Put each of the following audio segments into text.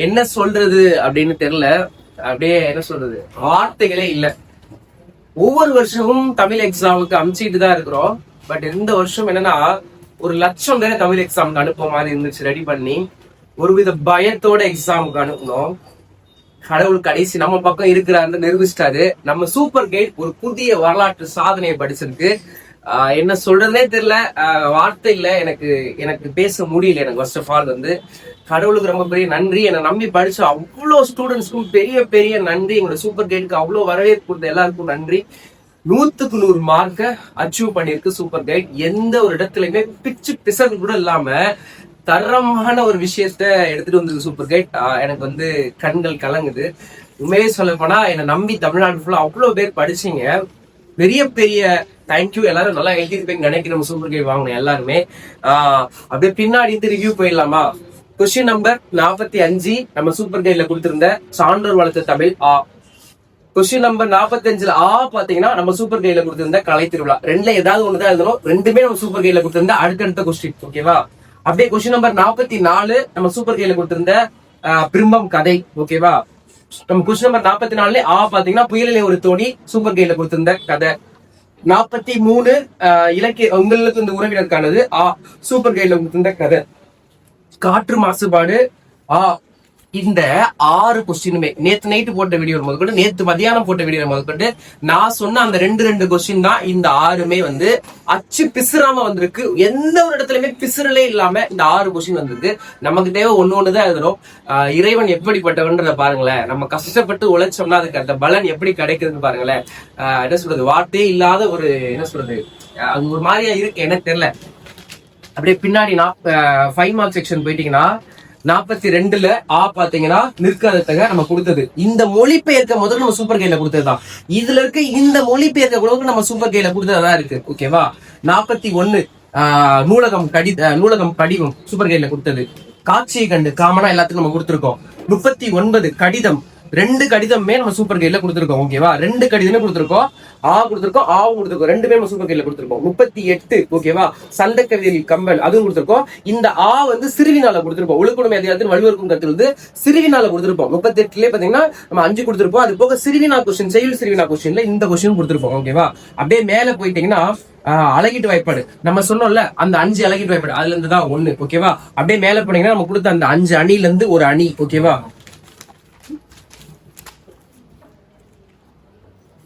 என்ன சொல்றது அப்படின்னு தெரியல. அப்படியே என்ன சொல்றது, வார்த்தைகளே இல்ல. ஒவ்வொரு வருஷமும் தமிழ் எக்ஸாமுக்கு அனுப்பிச்சிட்டு தான் இருக்கிறோம். பட் இந்த வருஷம் என்னன்னா, 1,00,000 பேரை தமிழ் எக்ஸாமுக்கு அனுப்புற மாதிரி இருந்துச்சு. ரெடி பண்ணி ஒருவித பயத்தோட எக்ஸாமுக்கு அனுப்பணும். கடவுள் கடைசி நம்ம பக்கம் இருக்கிறாருன்னு நிரூபிச்சிட்டாரு. நம்ம சூப்பர் கைட் ஒரு புதிய வரலாற்று சாதனையை படிச்சிருக்கு. என்ன சொல்றதுனே தெரியல, வார்த்தை இல்ல. எனக்கு பேச முடியல. எனக்கு ஃபர்ஸ்ட் ஆஃப் ஆல் வந்து கடவுளுக்கு ரொம்ப பெரிய நன்றி. என்னை நம்பி படிச்ச அவ்வளோ ஸ்டூடெண்ட்ஸ்க்கும் பெரிய பெரிய நன்றி. எங்களோட சூப்பர் கைடுக்கு அவ்வளோ வரவேற்பு கொடுத்த எல்லாருக்கும் நன்றி. 100க்கு 100 மார்க்கை அச்சீவ் பண்ணிருக்கு சூப்பர் கைட். எந்த ஒரு இடத்துலயுமே பிச்சு பிசகு கூட இல்லாம தரமான ஒரு விஷயத்த எடுத்துட்டு வந்தது சூப்பர் கைட். எனக்கு வந்து கண்கள் கலங்குது. உண்மையே சொல்ல போனா என்னை நம்பி தமிழ்நாடு ஃபுல்லா அவ்வளோ பேர் படிச்சீங்க. பெரிய பெரிய தேங்க்யூ. எல்லாரும் நல்லா எழுதிருப்பீங்க நினைக்கிறோம். சூப்பர் கைட் வாங்கணும் எல்லாருமே. அப்படியே பின்னாடி இருந்து ரிவ்யூ போயிடலாமா? கொஸ்டின் நம்பர் 45 நம்ம சூப்பர் கைட்ல கொடுத்திருந்த சான்றோர் வளர்த்த தமிழ் ஆ. கொஸ்டின் நம்பர் 45 ஆ பாத்தீங்கன்னா நம்ம சூப்பர் கைட்ல கொடுத்திருந்த கலை திருவிழா. ரெண்டுல ஏதாவது ஒண்ணுதான் எழுதணும். ரெண்டுமே நம்ம சூப்பர் கைட்ல கொடுத்திருந்த அடுத்தடுத்த கொஸ்டின். ஓகேவா? அப்படியே கொஸ்டின் நம்பர் 44 நம்ம சூப்பர் கைட்ல கொடுத்திருந்த பிரிம்பம் கதை. ஓகேவா? நம்ம கொஸ்டின் நம்பர் 44 ஆ பாத்தீங்கன்னா புயலிலே ஒரு தோணி சூப்பர் கைட்ல கொடுத்திருந்த கதை. 43 இலக்கிய உங்களுக்கு இந்த உறவினருக்கானது ஆ சூப்பர் கைட்ல கொடுத்திருந்த கதை. காற்று மாசுபாடு ஆ. இந்த 6 கொஸ்டினுமே நேத்து நைட்டு போட்ட வீடியோ முதற்கொண்டு, நேத்து மதியானம் போட்ட வீடியோ முதற்கொண்டு நான் சொன்ன அந்த ரெண்டு கொஸ்டின் தான் இந்த 6மே வந்து அச்சு பிசுறாம வந்திருக்கு. எந்த ஒரு இடத்துலயுமே பிசுறலே இல்லாம இந்த 6 கொஸ்டின் வந்திருக்கு. நமக்கு தேவை ஒண்ணுதான் எழுதணும். இறைவன் எப்படிப்பட்டவன்றத பாருங்களேன். நம்ம கஷ்டப்பட்டு உழைச்சோம்னா அதுக்கு அந்த பலன் எப்படி கிடைக்குதுன்னு பாருங்களேன். என்ன சொல்றது, வார்த்தையே இல்லாத ஒரு என்ன சொல்றது, அது ஒரு மாதிரியா இருக்கு, எனக்கு தெரியல. அப்படியே பின்னாடி 5 மார்க் செக்ஷன் போயிட்டீங்கன்னா 42ல ஆ பாத்தீங்கன்னா நிற்காதத்தக நம்ம கொடுத்தது. இந்த மொழிபெயர்க்க முதல்ல நம்ம சூப்பர் கைட்ல கொடுத்ததுதான். இதுல இருக்க இந்த மொழிபெயர்க்க கூட நம்ம சூப்பர் கைட்ல கொடுத்ததான் இருக்கு. ஓகேவா? 41 நூலகம் படிவம் சூப்பர் கைட்ல கொடுத்தது. காட்சியை கண்டு காமனா எல்லாத்துக்கும் நம்ம கொடுத்துருக்கோம். 39 கடிதம். 2 கடிதமே நம்ம சூப்பர் கைட்ல கொடுத்துருக்கோம். ஓகேவா? 2 கடிதமே கொடுத்துருக்கோம். கொடுத்துருக்கோம், ஆவும் கொடுத்துருக்கோம். ரெண்டுமே நம்ம சூப்பர் கைட்ல கொடுத்துருக்கோம். 38 ஓகேவா? சந்த கவிதையில் கம்பல் அதுவும் கொடுத்துருக்கோம். இந்த வந்து சிறுவினால கொடுத்துருப்போம். ஒழுக்குணமை அதிகாரத்தில் வலுவருக்கும் கருத்து வந்து சிறுவினால கொடுத்துருப்போம். 38லயே பாத்தீங்கன்னா நம்ம 5 கொடுத்துருப்போம். அது போக சிறுவினா கொஸ்டின், செயல் சிறுவினா கொஸ்டின்ல இந்த கொஸ்டின் கொடுத்துருப்போம். ஓகேவா? அப்படியே மேல போயிட்டீங்கன்னா அழகிட்டு வாய்ப்பாடு நம்ம சொன்னோம்ல, அந்த 5 அழகிட்டு வாய்ப்பாடு அதுல இருந்து தான் 1. ஓகேவா? அப்படியே மேல போனீங்கன்னா நம்ம கொடுத்த அந்த 5 அணில இருந்து ஒரு அணி. ஓகேவா?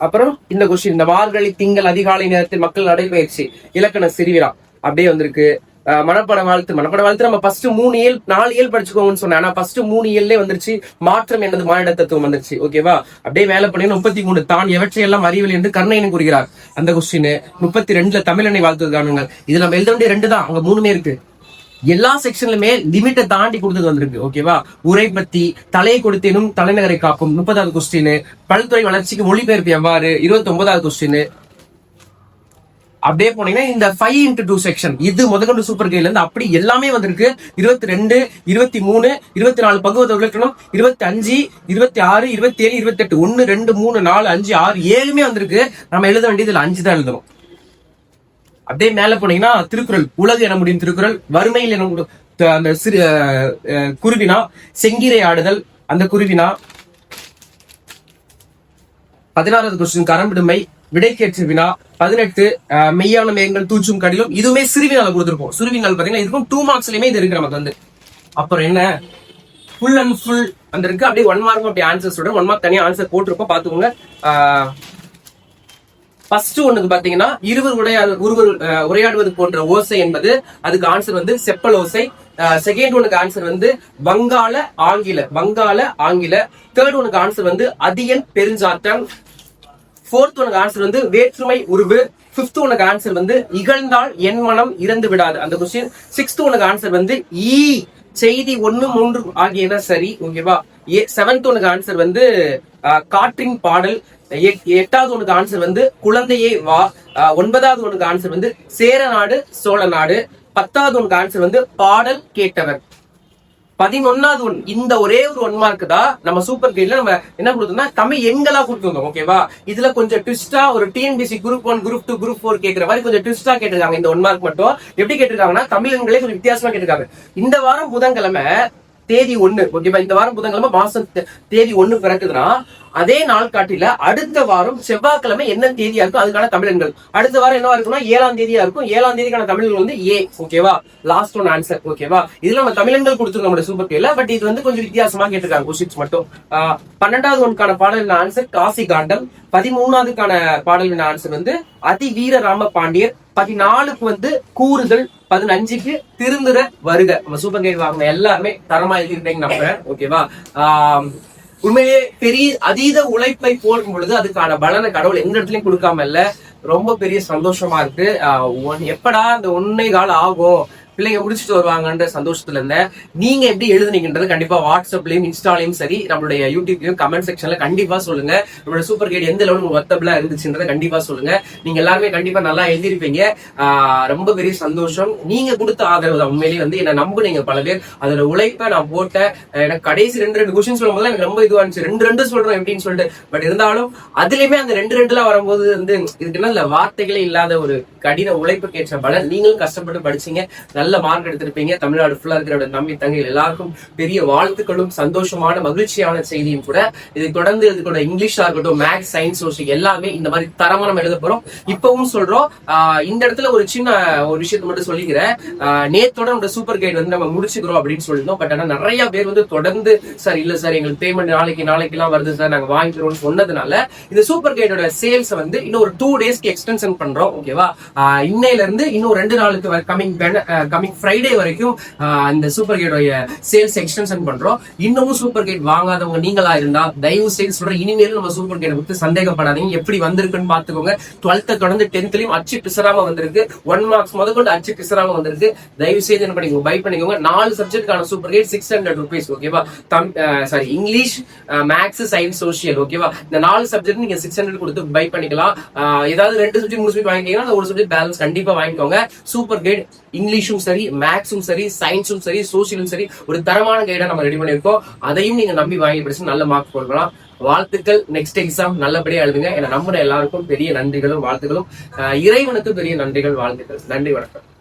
அப்புறம் இந்த கொஸ்டின், இந்த மார்கழி திங்கள் அதிகாலை நேரத்தில் மக்கள் நடைபயிற்சி இலக்கண சிறுவினா அப்படியே வந்திருக்கு. மனப்பட வாழ்த்து நம்ம ஃபர்ஸ்ட் 4 இயல் படிச்சுக்கோங்கன்னு சொன்னேன். ஆனா ஃபர்ஸ்ட் 3 இயல்லே வந்துருச்சு. மாற்றம் என்னது மானிட தத்துவம் வந்துருச்சு. ஓகேவா? அப்படியே மேல பண்ணீங்கன்னா 33 தான் எவற்றையெல்லாம் அறிவியல் என்று கர்ணயன் கூறுகிறார் அந்த கொஸ்டின். 32ல தமிழனை வாழ்த்து காணுங்கள். இது நம்ம எழுத வேண்டிய 2 தான், அங்க 3மே இருக்கு. எல்லா செக்ஷன்லுமே லிமிட்டை தாண்டி கொடுத்தது வந்திருக்கு. ஓகேவா? உரை பத்தி தலையை கொடுத்தேனும் தலைநகரை காக்கும் 30வது கொஸ்டின். பல்துறை வளர்ச்சிக்கு மொழிபெயர்ப்பு எவ்வாறு 29வது கொஸ்டின். அப்படியே போனீங்கன்னா இந்த 5x2 செக்ஷன் இது முதற்கொண்டு சூப்பர் கைட்ல இருந்து அப்படி எல்லாமே வந்திருக்கு. 22, 23, 24 பகுவத இலக்கணம், 25, 26, 27, 28 1 2 3 4 5 6 7மே வந்திருக்கு. நம்ம எழுத வேண்டியதுல 5 தான் எழுதணும். அப்படியே மேல போனீங்கன்னா திருக்குறள், உலகு என முடியும் திருக்குறள், வறுமையில் என அந்த சிறு குருவினா, செங்கீரை ஆடுதல் அந்த குருவினா. 16வது கொஸ்டின் கரம்பிடுமை விடைக்கேற்று வினா. 18 மெய்யான மேகங்கள் தூச்சும் கடிலும் இதுவுமே சிறுவினால கொடுத்துருப்போம். சிறுவினால் பாத்தீங்கன்னா இதுக்கும் 2 மார்க்ஸ்லயுமே இது இருக்கு நமக்கு வந்து. அப்புறம் என்ன ஃபுல் அண்ட் ஃபுல் அந்த இருக்கு. அப்படியே 1 மார்க்கும் அப்படி ஆன்சர் சொல்றேன். 1 மார்க் தனியா ஆன்சர் போட்டிருக்கோம், பாத்துக்கோங்க. ஃபர்ஸ்ட் ஒண்ணுக்கு பாத்தீங்கன்னா இருவர் உரையாடுவது போன்ற ஓசை என்பது அதுக்கு ஆன்சர் வந்து செப்பல் ஓசை. செகண்ட் ஒனுக்கு ஆன்சர் வந்து வங்காள ஆங்கில. தேர்ட் ஒனுக்கு ஆன்சர் வந்து அதியன் பெருஞ்சாத்தன். ஃபோர்த் ஒனுக்கு ஆன்சர் வந்து வேற்றுமை உருவு. ஃபிஃப்த் ஒனுக்கு ஆன்சர் வந்து இகழ்ந்தால் என் மனம் இறந்து விடாது அந்த கொஸ்டின். சிக்ஸ்த் ஒனுக்கு ஆன்சர் வந்து செய்தி 1, 3 ஆகியன சரி. ஓகேவா? 7th ஒனுக்கு ஆன்சர் வந்து காற்றின் பாடல். 8வது ஒனுக்கு ஆன்சர் வந்து குழந்தையே வா. 9வது ஒனுக்கு ஆன்சர் வந்து சேர நாடு சோழ நாடு. 10வது ஒனுக்கு ஆன்சர் வந்து பாடல் கேட்டவர். 11வது ஒன் இந்த ஒரே ஒரு 1 மார்க் தான் நம்ம சூப்பர் கைட்ல நம்ம என்ன கொடுத்தோம்னா தமிழ் எங்களா கொடுத்துருந்தோம். ஓகேவா? இதுல கொஞ்சம் ட்விஸ்டா ஒரு டிஎன்பிசி குரூப் 1 குரூப் 2 குரூப் 4 கேட்கிற மாதிரி கொஞ்சம் ட்விஸ்டா கேட்டிருக்காங்க. இந்த 1 மார்க் மட்டும் எப்படி கேட்டிருக்காங்களா, தமிழ் எண்களே கொஞ்சம் வித்தியாசமா கேட்டிருக்காங்க. இந்த வாரம் புதன்கிழமை தேதி 1 ஓகேவா, இந்த வாரம் புதன்கிழமை மாசம் தேதி 1 பிறக்குதுன்னா அதே நாள் காட்டில அடுத்த வாரம் செவ்வாய்க்கிழமை என்ன தேதியா இருக்கும் அதுக்கான தமிழன்கள். அடுத்த வாரம் என்னவா இருக்கும்னா 7ஆம் தேதியா இருக்கும். 7ஆம் தேதிக்கான தமிழர்கள் வந்து ஏ. ஓகேவா, லாஸ்ட் ஒன் ஆன்சர். ஓகேவா, இதுல நம்ம தமிழன்கள் கொடுத்துருக்கோம் நம்மளோட சூப்பர் கேல. பட் இது வந்து கொஞ்சம் வித்தியாசமா கேட்டிருக்காங்க கொஸ்டின்ஸ் மட்டும். 12வது ஒன்றுக்கான பாடலின் ஆன்சர் காசி காண்டம். 13வதுக்கான பாடலின் ஆன்சர் வந்து அதிவீர ராம பாண்டியர். 14க்கு வந்து கூறுதல். 15க்கு திருந்துற வருக. நம்ம சூப்பர் கேட் வாங்கின எல்லாருமே தரமா எழுதிருந்தீங்க நம்புறேன். ஓகேவா, உண்மையே பெரிய அதீத உழைப்பை போடும் பொழுது அதுக்கான பலனை கடவுள் எந்த இடத்துலயும் கொடுக்காம இல்ல. ரொம்ப பெரிய சந்தோஷமா இருக்கு. எப்படா இந்த 1 காலம் ஆகும் பிள்ளைங்க முடிச்சுட்டு வருவாங்கன்ற சந்தோஷத்துல இருந்தேன். நீங்க எப்படி எழுதுனீங்கன்றது கண்டிப்பா வாட்ஸ்அப்லயும் இன்ஸ்டாலையும் சரி நம்மளுடைய யூடியூப்லயும் கமெண்ட் செக்ஷன்ல கண்டிப்பா சொல்லுங்க. நம்மளோட சூப்பர் கேட் எந்த லெவலுக்கு ஒர்த்தபிளா இருந்துச்சுன்றதை கண்டிப்பா சொல்லுங்க. நீங்க எல்லாருமே கண்டிப்பா நல்லா எழுதிருப்பீங்க. ரொம்ப பெரிய சந்தோஷம். நீங்க கொடுத்த ஆதரவு தான் உண்மையிலேயே வந்து என்ன நம்புனீங்க பல பேர். அதோட உழைப்பை நான் போட்டேன். எனக்கு கடைசி 2 கொஸ்டின் சொல்லும் போது எனக்கு ரொம்ப இதுவா இருந்துச்சு. 2 சொல்றோம் எப்படின்னு சொல்லிட்டு. பட் இருந்தாலும் அதுலயுமே அந்த 2 வரும்போது வந்து இதுக்கு என்ன வார்த்தைகளே இல்லாத ஒரு கடின உழைப்புக்கு ஏற்ற பலன். நீங்களும் கஷ்டப்பட்டு படிச்சீங்க, நல்ல மார்க் எடுத்திருப்பீங்க. தமிழ்நாடு ஃபுல்லா இருக்கிற தம்பி தங்கைகள் எல்லாருக்கும் பெரிய வாழ்த்துக்களும் சந்தோஷமான மகிழ்ச்சியான செய்தியும் கூட. இது தொடர்ந்து இதுக்கூட இங்கிலீஷா இருக்கட்டும், மேக்ஸ், சயின்ஸ், சோசியல் எல்லாமே இந்த மாதிரி தரமா நம்ம எழுத போறோம். இப்பவும் சொல்றோம். இந்த இடத்துல ஒரு சின்ன ஒரு விஷயத்தை மட்டும் சொல்லிக்கிறேன். நேத்தோட நம்ம சூப்பர் கைட் வந்து நம்ம முடிச்சுக்கிறோம் அப்படின்னு சொல்லியிருந்தோம். பட் ஆனா நிறைய பேர் வந்து தொடர்ந்து சார் இல்ல சார் எங்களுக்கு பேமெண்ட் நாளைக்கு எல்லாம் வருது சார் நாங்க வாங்கிக்கிறோம்னு சொன்னதுனால இந்த சூப்பர் கைடோட சேல்ஸ் வந்து இன்னும் ஒரு 2 டேஸ்க்கு எக்ஸ்டென்ஷன் பண்றோம். ஓகேவா, இன்னையில இருந்து இன்னும் 2 நாளுக்கு கமிங் ஃப்ரைடே வரைக்கும் இந்த சூப்பர் கேட்டோட சேல்ஸ் எக்ஸ்டென்ஷன் பண்றோம். இன்னமும் சூப்பர் கேட் வாங்காதவங்க நீங்களா இருந்தா தயவு செய்து சொல்றேன், இனிமேலும் நம்ம சூப்பர் கேட் பத்தி சந்தேகப்படாதீங்க. எப்படி வந்திருக்குன்னு பாத்துக்கோங்க. 12th தொடர்ந்து 10th அச்சு பிசராம வந்திருக்கு. 1 மார்க்ஸ் முதற்கொண்டு அச்சு பிசராம வந்திருக்கு. தயவு செய்து என்ன பண்ணிக்கோங்க, பை பண்ணிக்கோங்க. 4 சப்ஜெக்ட்கான சூப்பர் கேட் 600 rupees. ஓகேவா, இங்கிலீஷ், மேக்ஸ், சயின்ஸ், சோசியல். ஓகேவா, இந்த 4 சப்ஜெக்ட் நீங்க 600 கொடுத்து பை பண்ணிக்கலாம். ஏதாவது 2 சப்ஜெக்ட் 3 சப்ஜெக்ட் வாங்கிக்கலாம், ஒரு சப்ஜெக்ட் பேலன்ஸ் கண்டிப்பா வாங்கிக்கோங்க. சூப்பர் கைட் இங்கிலீஷும் சரி, மேக்ஸும் சரி, சயின்ஸும் சரி, சோசியலும் சரி ஒரு தரமான கைடா நம்ம ரெடி பண்ணிருக்கோம். அதையும் நீங்க நம்பி வாங்கி படிச்சு நல்ல மார்க் போடலாம். வாழ்த்துக்கள். நெக்ஸ்ட் எக்ஸாம் நல்லபடியா எழுதுங்க. என்ன நம்புற எல்லாருக்கும் பெரிய நன்றிகளும் வாழ்த்துக்களும். இறைவனுக்கு பெரிய நன்றிகள் வாழ்த்துக்கள். நன்றி, வணக்கம்.